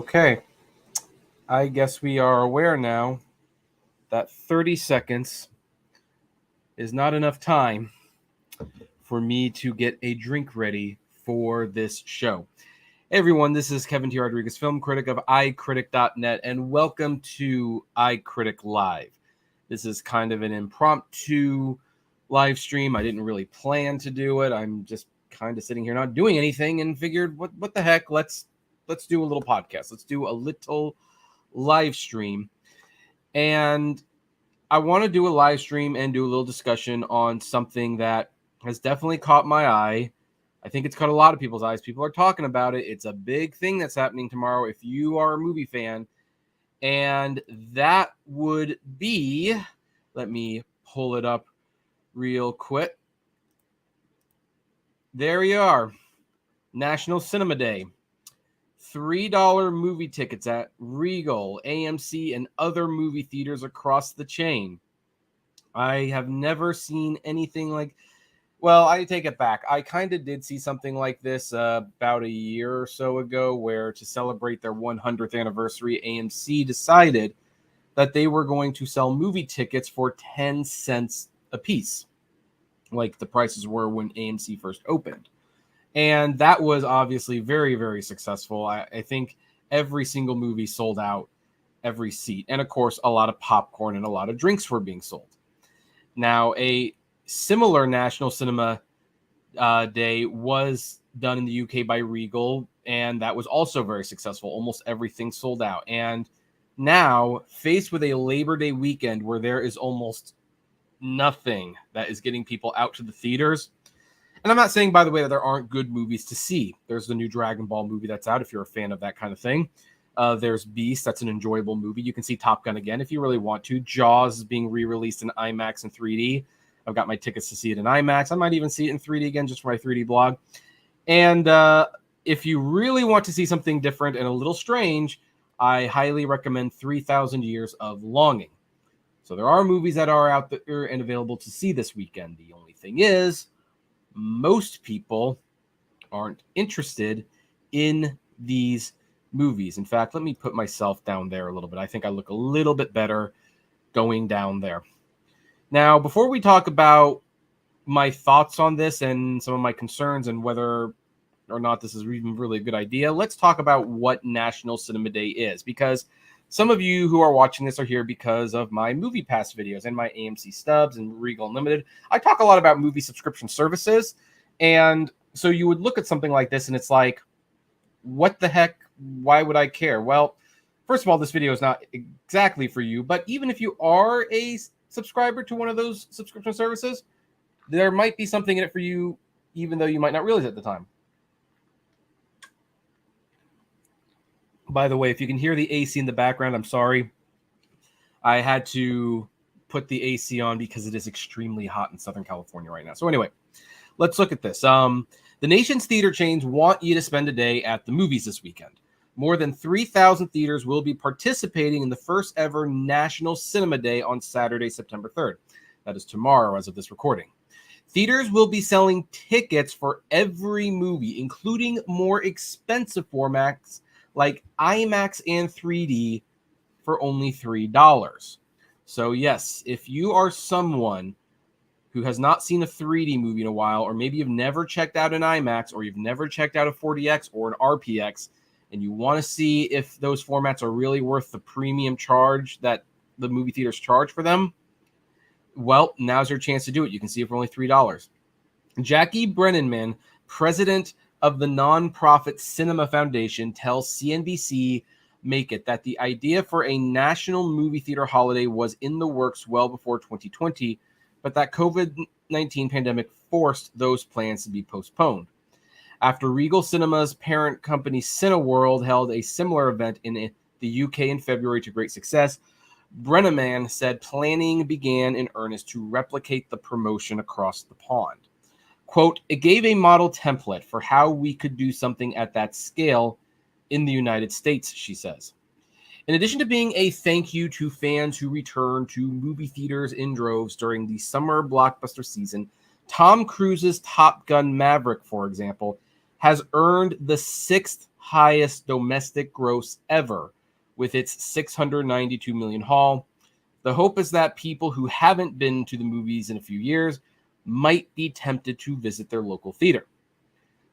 Okay, I guess we are aware now that 30 seconds is not enough time for me to get a drink ready for this show. Hey everyone, this is Kevin T. Rodriguez, film critic of iCritic.net, and welcome to iCritic Live. This is kind of an impromptu live stream. I didn't really plan to do it. I'm just kind of sitting here not doing anything and figured, what the heck, let's do a little podcast. Let's do a little live stream. And I want to do a live stream and do a little discussion on something that has definitely caught my eye. I think it's caught a lot of people's eyes. People are talking about it. It's a big thing that's happening tomorrow if you are a movie fan. And that would be, let me pull it up real quick. There you are. National Cinema Day. $3 movie tickets at Regal, AMC, and other movie theaters across the chain. I have never seen anything like... Well, I take it back. I kind of did see something like this about a year or so ago, where to celebrate their 100th anniversary, AMC decided that they were going to sell movie tickets for 10 cents a piece, like the prices were when AMC first opened. And that was obviously very, very successful. I think every single movie sold out every seat. And of course, a lot of popcorn and a lot of drinks were being sold. Now, a similar National Cinema Day was done in the UK by Regal, and that was also very successful. Almost everything sold out. And now, faced with a Labor Day weekend where there is almost nothing that is getting people out to the theaters. And I'm not saying, by the way, that there aren't good movies to see. There's the new Dragon Ball movie that's out if you're a fan of that kind of thing. There's Beast. That's an enjoyable movie. You can see Top Gun again if you really want to. Jaws is being re-released in IMAX and 3D. I've got my tickets to see it in IMAX. I might even see it in 3D again just for my 3D blog. And if you really want to see something different and a little strange, I highly recommend 3,000 Years of Longing. So there are movies that are out there and available to see this weekend. The only thing is, most people aren't interested in these movies. In fact, let me put myself down there a little bit. I think I look a little bit better going down there. Now, before we talk about my thoughts on this and some of my concerns and whether or not this is even really a good idea, let's talk about what National Cinema Day is, because some of you who are watching this are here because of my Movie Pass videos and my AMC Stubs and Regal Unlimited. I talk a lot about movie subscription services, and so you would look at something like this and it's like, what the heck? Why would I care? Well, first of all, this video is not exactly for you, but even if you are a subscriber to one of those subscription services, there might be something in it for you, even though you might not realize it at the time. By the way, if you can hear the AC in the background, I'm sorry. I had to put the AC on because it is extremely hot in Southern California right now. So anyway, let's look at this. The nation's theater chains want you to spend a day at the movies this weekend. More than 3,000 theaters will be participating in the first ever National Cinema Day on Saturday, September 3rd. That is tomorrow as of this recording. Theaters will be selling tickets for every movie, including more expensive formats like IMAX and 3D, for only $3. So yes, if you are someone who has not seen a 3D movie in a while, or maybe you've never checked out an IMAX, or you've never checked out a 4DX or an RPX, and you want to see if those formats are really worth the premium charge that the movie theaters charge for them, well, now's your chance to do it. You can see it for only $3. Jackie Brennanman, president of the nonprofit Cinema Foundation, tells CNBC Make It that the idea for a national movie theater holiday was in the works well before 2020, but that COVID-19 pandemic forced those plans to be postponed. After Regal Cinema's parent company Cineworld held a similar event in the UK in February to great success, Brenneman said planning began in earnest to replicate the promotion across the pond. Quote, it gave a model template for how we could do something at that scale in the United States, she says. In addition to being a thank you to fans who return to movie theaters in droves during the summer blockbuster season, Tom Cruise's Top Gun Maverick, for example, has earned the 6th highest domestic gross ever with its $692 million haul. The hope is that people who haven't been to the movies in a few years might be tempted to visit their local theater.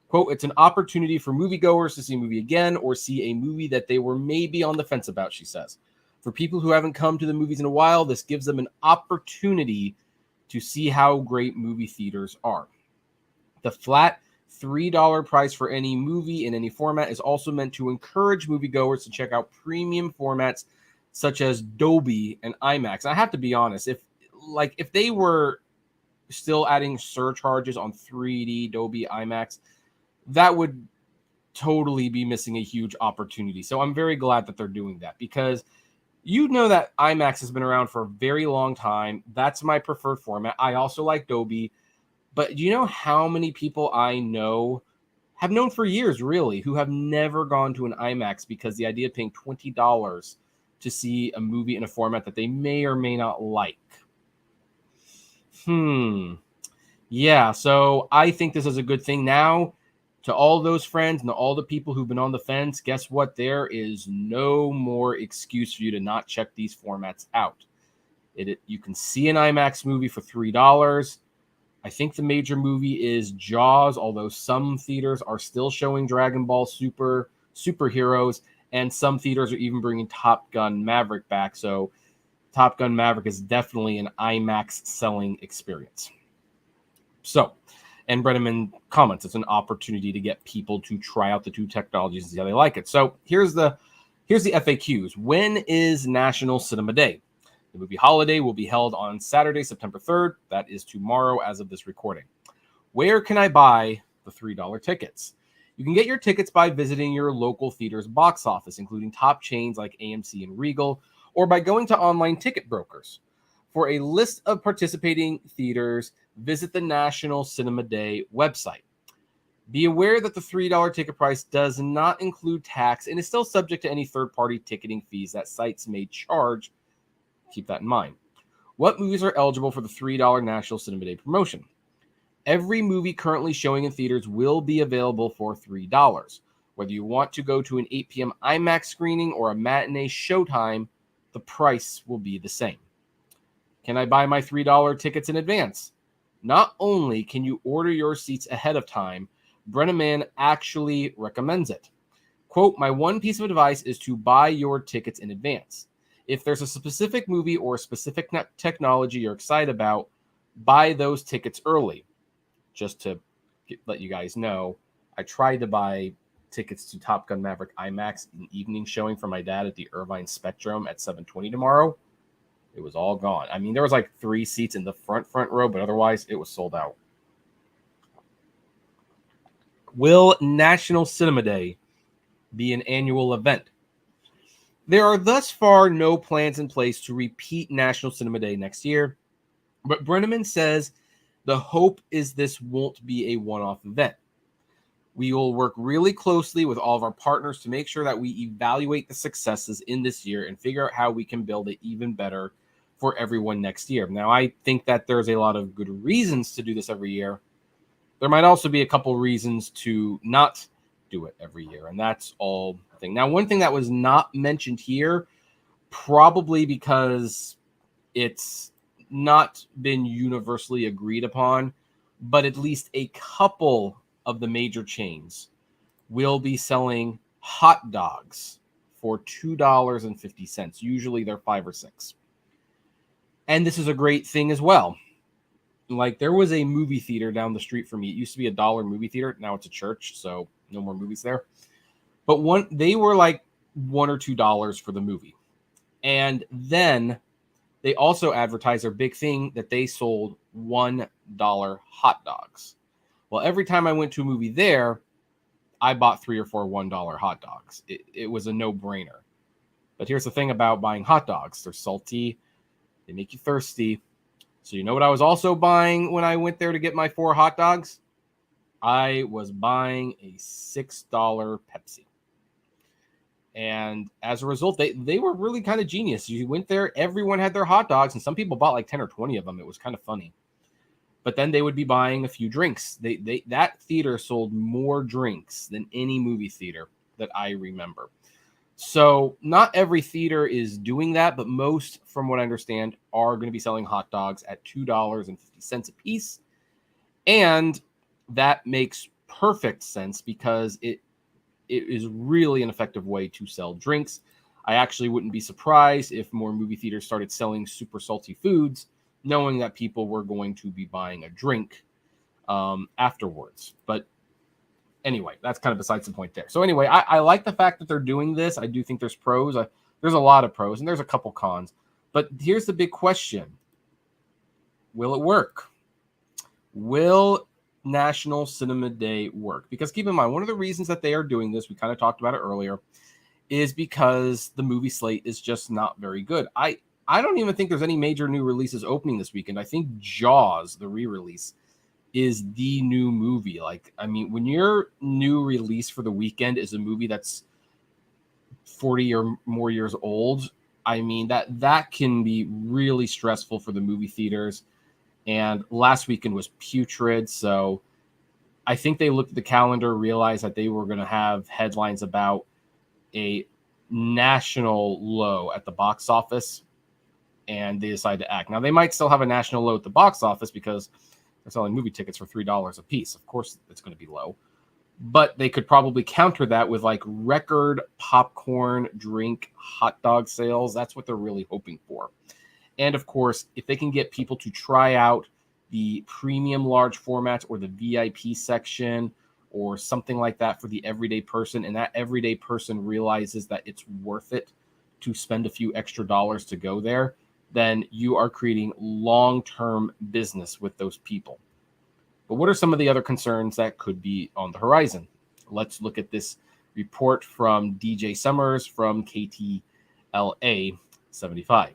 Quote, it's an opportunity for moviegoers to see a movie again or see a movie that they were maybe on the fence about, she says. For people who haven't come to the movies in a while, this gives them an opportunity to see how great movie theaters are. The flat $3 price for any movie in any format is also meant to encourage moviegoers to check out premium formats such as Dolby and IMAX. I have to be honest, if they were still adding surcharges on 3D Dolby IMAX, that would totally be missing a huge opportunity. So I'm very glad that they're doing that, because you know that IMAX has been around for a very long time. That's my preferred format. I also like Dolby, but do you know how many people I know have known for years, really, who have never gone to an IMAX because the idea of paying $20 to see a movie in a format that they may or may not like? Yeah, so I think this is a good thing. Now, to all those friends and all the people who've been on the fence, guess what? There is no more excuse for you to not check these formats out. You can see an IMAX movie for $3. I think the major movie is Jaws, although some theaters are still showing Dragon Ball Superheroes, and some theaters are even bringing Top Gun Maverick back. So Top Gun Maverick is definitely an IMAX selling experience. So, and Brenneman comments, it's an opportunity to get people to try out the two technologies and see how they like it. So here's the FAQs. When is National Cinema Day? The movie holiday will be held on Saturday, September 3rd. That is tomorrow as of this recording. Where can I buy the $3 tickets? You can get your tickets by visiting your local theater's box office, including top chains like AMC and Regal, or by going to online ticket brokers. For a list of participating theaters, visit the National Cinema Day website. Be aware that the $3 ticket price does not include tax and is still subject to any third-party ticketing fees that sites may charge. Keep that in mind. What movies are eligible for the $3 National Cinema Day promotion? Every movie currently showing in theaters will be available for $3. Whether you want to go to an 8 p.m. IMAX screening or a matinee showtime, the price will be the same. Can I buy my $3 tickets in advance? Not only can you order your seats ahead of time, Brenneman actually recommends it. Quote, my one piece of advice is to buy your tickets in advance. If there's a specific movie or a specific technology you're excited about, buy those tickets early. Just to let you guys know, I tried to buy tickets to Top Gun Maverick IMAX, an evening showing for my dad at the Irvine Spectrum at 7:20 tomorrow. It was all gone. I mean, there was like 3 seats in the front row, but otherwise it was sold out. Will National Cinema Day be an annual event? There are thus far no plans in place to repeat National Cinema Day next year, but Brenneman says the hope is this won't be a one-off event. We will work really closely with all of our partners to make sure that we evaluate the successes in this year and figure out how we can build it even better for everyone next year. Now, I think that there's a lot of good reasons to do this every year. There might also be a couple reasons to not do it every year, and that's all the thing. Now, one thing that was not mentioned here, probably because it's not been universally agreed upon, but at least a couple of the major chains will be selling hot dogs for $2.50. Usually they're $5 or $6. And this is a great thing as well. Like, there was a movie theater down the street from me. It used to be $1 movie theater. Now it's a church, so no more movies there. But they were like $1 or $2 for the movie. And then they also advertised their big thing that they sold $1 hot dogs. Well, every time I went to a movie there, I bought 3 or 4 $1 hot dogs. It was a no-brainer. But here's the thing about buying hot dogs. They're salty. They make you thirsty. So you know what I was also buying when I went there to get my 4 hot dogs? I was buying a $6 Pepsi. And as a result, they were really kind of genius. You went there, everyone had their hot dogs, and some people bought like 10 or 20 of them. It was kind of funny. But then they would be buying a few drinks. That theater sold more drinks than any movie theater. that I remember. So not every theater is doing that, but most, from what I understand, are going to be selling hot dogs at $2.50 a piece. And that makes perfect sense because it is really an effective way to sell drinks. I actually wouldn't be surprised if more movie theaters started selling super salty foods, knowing that people were going to be buying a drink afterwards. But anyway, that's kind of besides the point there. So anyway, I like the fact that they're doing this. I do think there's pros. There's a lot of pros and there's a couple cons. But here's the big question. Will it work? Will National Cinema Day work? Because keep in mind, one of the reasons that they are doing this, we kind of talked about it earlier, is because the movie slate is just not very good. I don't even think there's any major new releases opening this weekend. I think Jaws, the re-release, is the new movie. Like, I mean, when your new release for the weekend is a movie that's 40 or more years old, I mean, that can be really stressful for the movie theaters. And last weekend was putrid. So I think they looked at the calendar, realized that they were going to have headlines about a national low at the box office, and they decided to act. Now, they might still have a national low at the box office because they're selling movie tickets for $3 a piece. Of course, it's going to be low. But they could probably counter that with like record popcorn, drink, hot dog sales. That's what they're really hoping for. And of course, if they can get people to try out the premium large formats or the VIP section or something like that for the everyday person, and that everyday person realizes that it's worth it to spend a few extra dollars to go there, then you are creating long-term business with those people. But what are some of the other concerns that could be on the horizon? Let's look at this report from DJ Summers from KTLA 75.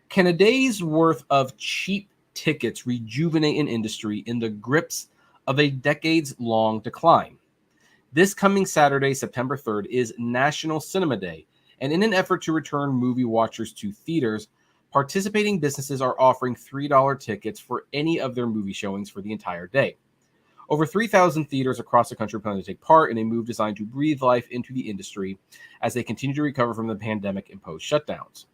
Can a day's worth of cheap tickets rejuvenate an industry in the grips of a decades-long decline? This coming Saturday, September 3rd, is National Cinema Day, and in an effort to return movie watchers to theaters, participating businesses are offering $3 tickets for any of their movie showings for the entire day. Over 3,000 theaters across the country plan to take part in a move designed to breathe life into the industry as they continue to recover from the pandemic-imposed shutdowns.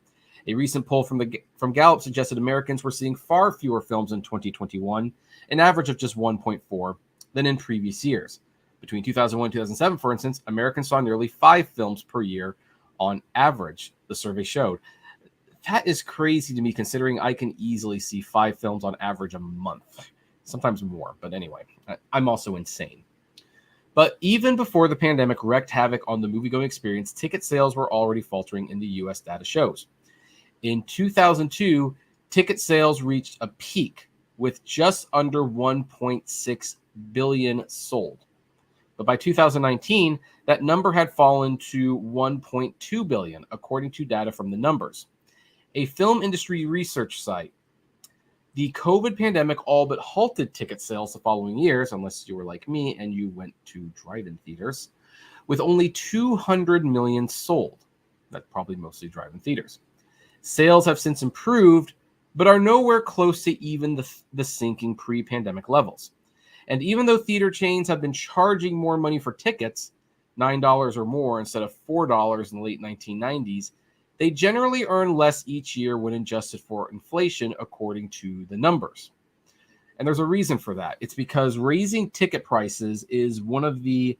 A recent poll from Gallup suggested Americans were seeing far fewer films in 2021, an average of just 1.4, than in previous years. Between 2001 and 2007, for instance, Americans saw nearly 5 films per year on average, the survey showed. That is crazy to me, considering I can easily see 5 films on average a month, sometimes more. But anyway, I'm also insane. But even before the pandemic wreaked havoc on the moviegoing experience, ticket sales were already faltering in the U.S. data shows. In 2002, ticket sales reached a peak with just under 1.6 billion sold. But by 2019, that number had fallen to 1.2 billion, according to data from The Numbers, a film industry research site. The COVID pandemic all but halted ticket sales the following years, unless you were like me and you went to drive-in theaters, with only 200 million sold. That's probably mostly drive-in theaters. Sales have since improved, but are nowhere close to even the sinking pre-pandemic levels. And even though theater chains have been charging more money for tickets, $9 or more instead of $4 in the late 1990s, they generally earn less each year when adjusted for inflation, according to the numbers. And there's a reason for that. It's because raising ticket prices is one of the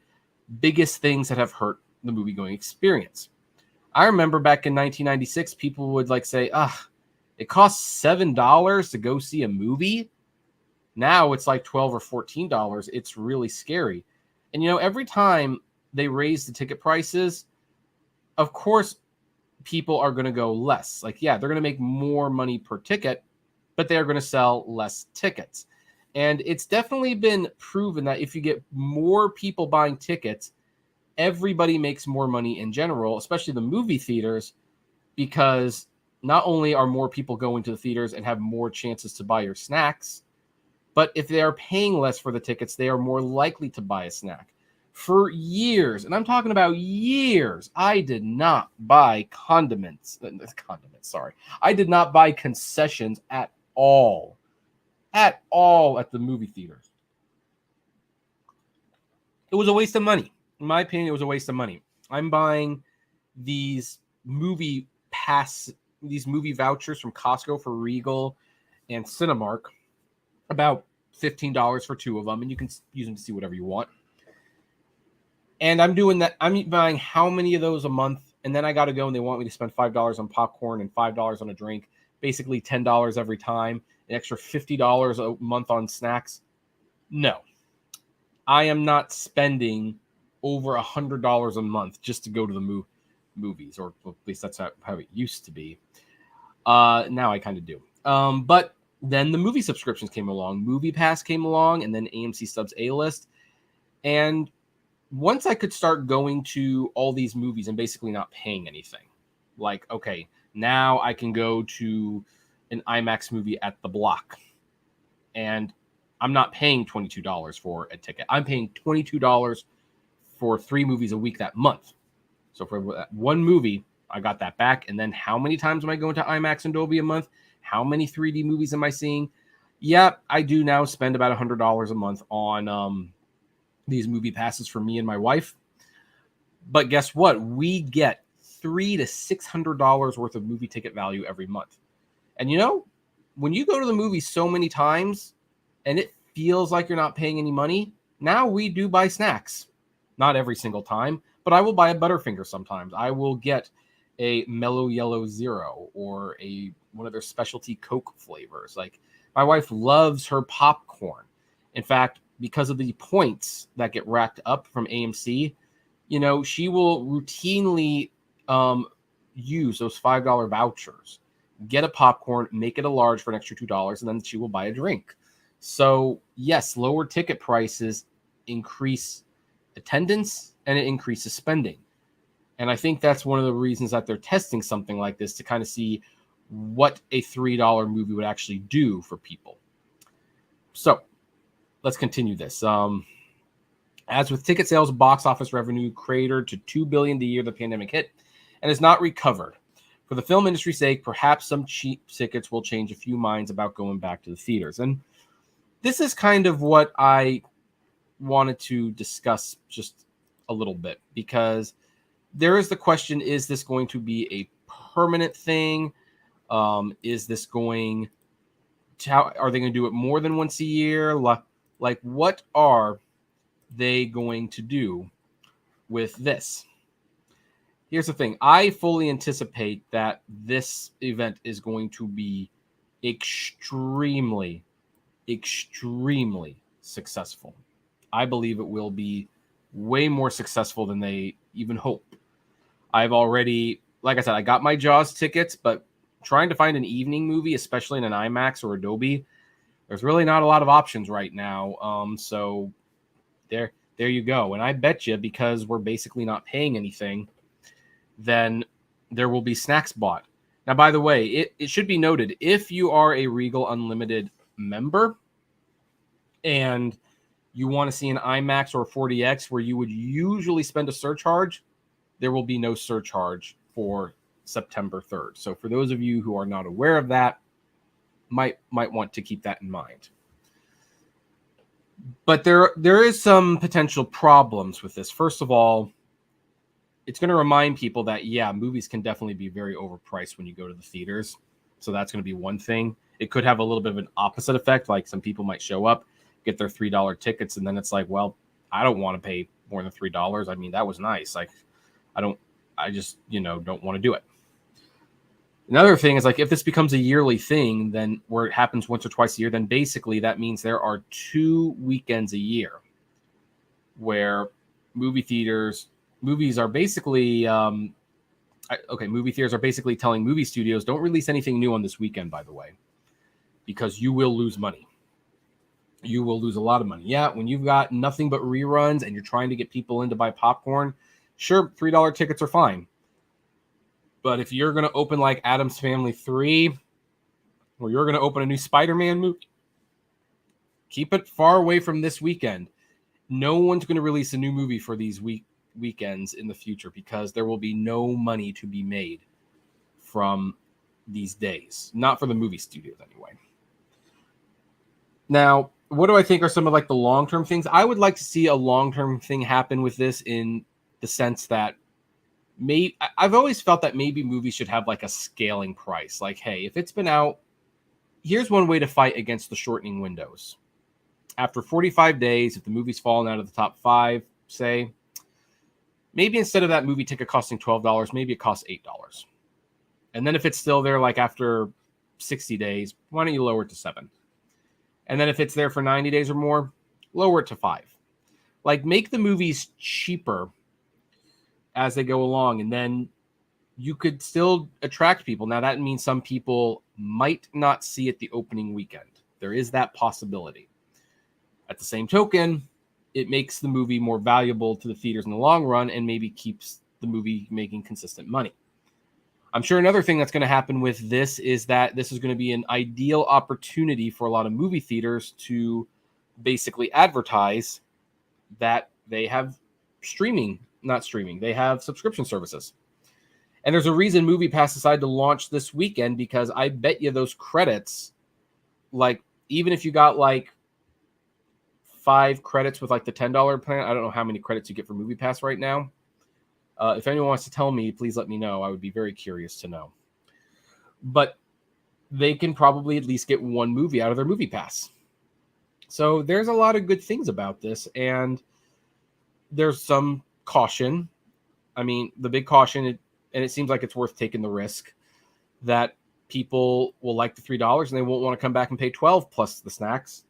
biggest things that have hurt the movie-going experience. I remember back in 1996, people would say, it costs $7 to go see a movie. Now it's like $12 or $14. It's really scary. And, every time they raise the ticket prices, of course, people are going to go less. They're going to make more money per ticket, but they are going to sell less tickets. And it's definitely been proven that if you get more people buying tickets, everybody makes more money in general, especially the movie theaters, because not only are more people going to the theaters and have more chances to buy your snacks, but if they are paying less for the tickets, they are more likely to buy a snack. For years, and I'm talking about years, I did not buy I did not buy concessions at all at the movie theaters. It was a waste of money. in my opinion, it was a waste of money. I'm buying these movie vouchers from Costco for Regal and Cinemark, about $15 for 2 of them, and you can use them to see whatever you want. And I'm doing that. I'm buying how many of those a month, and then I got to go and they want me to spend $5 on popcorn and $5 on a drink, basically $10 every time, an extra $50 a month on snacks. No, I am not spending over $100 a month just to go to the movies, or at least that's how it used to be. Now I kind of do. But then the movie subscriptions came along. Movie Pass came along, and then AMC Stubs A-List. And once I could start going to all these movies and basically not paying anything, like, okay, now I can go to an IMAX movie at the block, and I'm not paying $22 for a ticket. I'm paying $22 for 3 movies a week that month. So for one movie, I got that back. And then how many times am I going to IMAX and Dolby a month? How many 3D movies am I seeing? Yeah, I do now spend about $100 a month on these movie passes for me and my wife. But guess what? We get $300 to $600 worth of movie ticket value every month. And when you go to the movie so many times and it feels like you're not paying any money, now we do buy snacks. Not every single time, but I will buy a Butterfinger sometimes. I will get a Mellow Yellow Zero or one of their specialty Coke flavors. Like, my wife loves her popcorn. In fact, because of the points that get racked up from AMC, she will routinely use those $5 vouchers, get a popcorn, make it a large for an extra $2, and then she will buy a drink. So yes, lower ticket prices increase attendance and it increases spending. And I think that's one of the reasons that they're testing something like this, to kind of see what a $3 movie would actually do for people. So let's continue this. As with ticket sales, box office revenue cratered to $2 billion the year the pandemic hit and has not recovered. For the film industry's sake, perhaps some cheap tickets will change a few minds about going back to the theaters. And this is kind of what I wanted to discuss just a little bit, because there is the question, is this going to be a permanent thing? Is this going to, are they going to do it more than once a year? Like, what are they going to do with this? Here's the thing. I fully anticipate that this event is going to be extremely successful. I believe it will be way more successful than they even hope. I've already, like I said, I got my Jaws tickets, but trying to find an evening movie, especially in an IMAX or Adobe, there's really not a lot of options right now. So there you go. And I bet you, because we're basically not paying anything, then there will be snacks bought. Now, by the way, it should be noted, if you are a Regal Unlimited member and you want to see an IMAX or a 4DX where you would usually spend a surcharge, there will be no surcharge for September 3rd. So for those of you who are not aware of that, might want to keep that in mind. But there is some potential problems with this. First of all, it's going to remind people that, yeah, movies can definitely be very overpriced when you go to the theaters. So that's going to be one thing. It could have a little bit of an opposite effect. Like, some people might show up, get their $3 tickets, and then it's like, well, I don't want to pay more than $3. I mean, that was nice. Like, I just don't want to do it. Another thing is, like, if this becomes a yearly thing, then where it happens once or twice a year, then basically that means there are 2 weekends a year where movie theaters are basically movie theaters are basically telling movie studios, don't release anything new on this weekend, by the way, because you will lose money. You will lose a lot of money. Yeah, when you've got nothing but reruns and you're trying to get people in to buy popcorn, sure, $3 tickets are fine. But if you're going to open like Addams Family 3, or you're going to open a new Spider-Man movie, keep it far away from this weekend. No one's going to release a new movie for these weekends in the future, because there will be no money to be made from these days. Not for the movie studios anyway. Now, what do I think are some of like the long-term things? I would like to see a long-term thing happen with this, in the sense that I've always felt that maybe movies should have like a scaling price. Like, hey, if it's been out, here's one way to fight against the shortening windows. After 45 days, if the movie's fallen out of the top 5, say, maybe instead of that movie ticket costing $12, maybe it costs $8. And then if it's still there, like after 60 days, why don't you lower it to 7? And then if it's there for 90 days or more, lower it to 5. Like, make the movies cheaper as they go along, and then you could still attract people. Now, that means some people might not see it the opening weekend. There is that possibility. At the same token, it makes the movie more valuable to the theaters in the long run, and maybe keeps the movie making consistent money. I'm sure another thing that's going to happen with this is that this is going to be an ideal opportunity for a lot of movie theaters to basically advertise that they have they have subscription services. And there's a reason MoviePass decided to launch this weekend, because I bet you those credits, like, even if you got like 5 credits with like the $10 plan, I don't know how many credits you get for MoviePass right now. If anyone wants to tell me, please let me know. I would be very curious to know. But they can probably at least get one movie out of their MoviePass. So there's a lot of good things about this, and there's some caution. I mean, the big caution, and it seems like it's worth taking the risk, that people will like the $3 and they won't want to come back and pay $12 plus the snacks.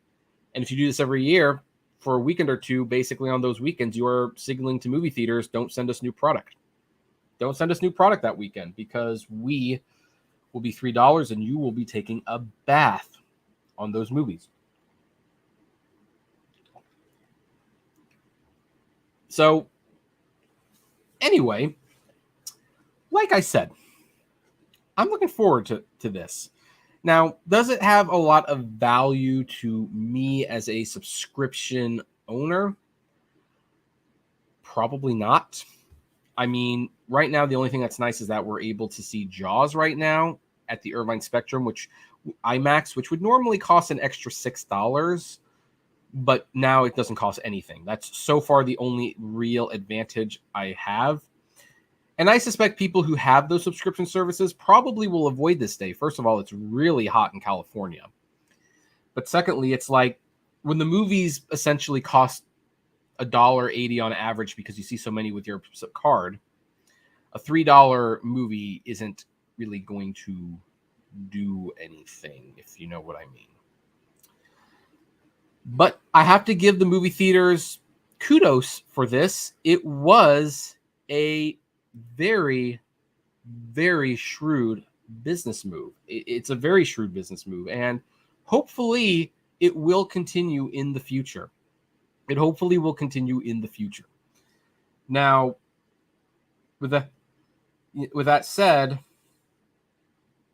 And if you do this every year for a weekend or two, basically on those weekends, you are signaling to movie theaters, don't send us new product. Don't send us new product that weekend, because we will be $3 and you will be taking a bath on those movies. So anyway, like I said, I'm looking forward to this. Now, does it have a lot of value to me as a subscription owner? Probably not. I mean, right now, the only thing that's nice is that we're able to see Jaws right now at the Irvine Spectrum, which IMAX, which would normally cost an extra $6, but now it doesn't cost anything. That's so far the only real advantage I have. And I suspect people who have those subscription services probably will avoid this day. First of all, it's really hot in California. But secondly, it's like when the movies essentially cost $1.80 on average because you see so many with your card, a $3 movie isn't really going to do anything, if you know what I mean. But I have to give the movie theaters kudos for this. It was a very, very shrewd business move. It's a very shrewd business move, and hopefully it will continue in the future. It hopefully will continue in the future. Now, with that said,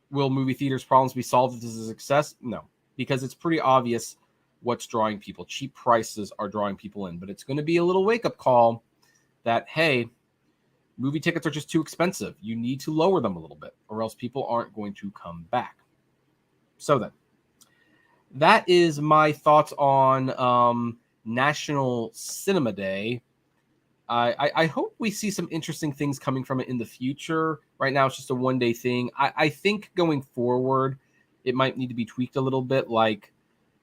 will movie theaters' problems be solved if this is a success? No, because it's pretty obvious what's drawing people. Cheap prices are drawing people in, but it's going to be a little wake-up call that, hey, movie tickets are just too expensive. You need to lower them a little bit, or else people aren't going to come back. So then, that is my thoughts on National Cinema Day. I hope we see some interesting things coming from it in the future. Right now, it's just a one-day thing. I think going forward, it might need to be tweaked a little bit. Like,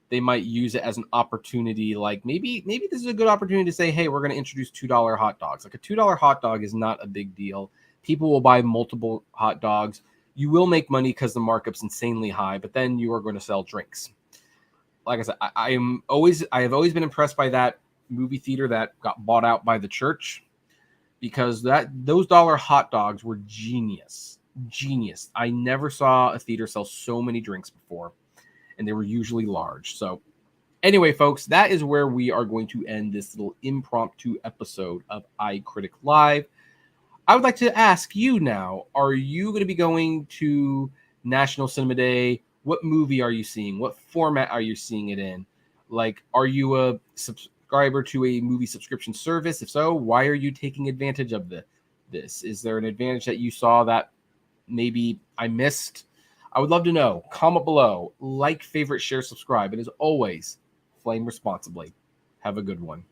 they might use it as an opportunity. Like, maybe this is a good opportunity to say, hey, we're going to introduce $2 hot dogs. Like, a $2 hot dog is not a big deal. People will buy multiple hot dogs. You will make money because the markup's insanely high, but then you are going to sell drinks. Like I said, I have always been impressed by that movie theater that got bought out by the church, because those dollar hot dogs were genius. I never saw a theater sell so many drinks before, and they were usually large. So anyway, folks, that is where we are going to end this little impromptu episode of iCritic Live. I would like to ask you now, are you going to be going to National Cinema Day? What movie are you seeing? What format are you seeing it in? Like, are you a subscriber to a movie subscription service? If so, why are you taking advantage of this? Is there an advantage that you saw that maybe I missed? I would love to know. Comment below. Like, favorite, share, subscribe. And as always, flame responsibly. Have a good one.